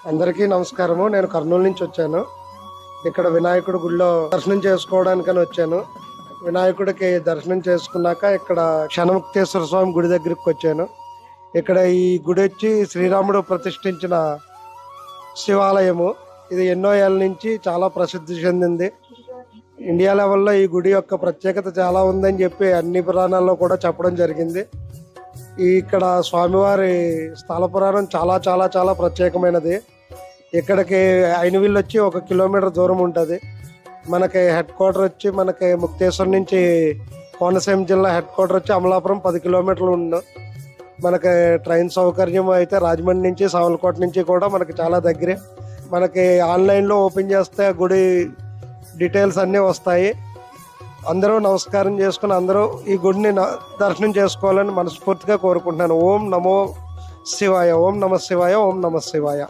అందరికీ నమస్కారము. నేను కర్నూలు నుంచి వచ్చాను. ఇక్కడ వినాయకుడి గుడిలో దర్శనం చేసుకోవడానికని వచ్చాను. వినాయకుడికి దర్శనం చేసుకున్నాక ఇక్కడ క్షణముక్తేశ్వర స్వామి గుడి దగ్గరికి వచ్చాను. ఇక్కడ ఈ గుడి వచ్చి శ్రీరాముడు ప్రతిష్ఠించిన శివాలయము. ఇది ఎన్నో ఏళ్ళ నుంచి చాలా ప్రసిద్ధి చెందింది. ఇండియా లెవెల్లో ఈ గుడి యొక్క ప్రత్యేకత చాలా ఉందని చెప్పి అన్ని పురాణాల్లో కూడా చెప్పడం జరిగింది. ఇక్కడ స్వామివారి స్థల పురాణం చాలా చాలా చాలా ప్రత్యేకమైనది. ఇక్కడికి ఐనవిల్లు వచ్చి 1 కిలోమీటర్ దూరం ఉంటుంది. మనకి హెడ్ క్వార్టర్ వచ్చి మనకి ముక్తేశ్వరం నుంచి కోనసీమ జిల్లా హెడ్ క్వార్టర్ వచ్చి అమలాపురం 10 కిలోమీటర్లు ఉంది. మనకి ట్రైన్ సౌకర్యం అయితే రాజమండ్రి నుంచి సావలకోట నుంచి కూడా మనకి చాలా దగ్గరే. మనకి ఆన్లైన్లో ఓపెన్ చేస్తే గుడి డీటెయిల్స్ అన్నీ వస్తాయి. అందరూ నమస్కారం చేసుకుని అందరూ ఈ గుడిని దర్శనం చేసుకోవాలని మనస్ఫూర్తిగా కోరుకుంటున్నాను. ఓం నమో శివాయ, ఓం నమ శివాయ, ఓం నమ శివాయ.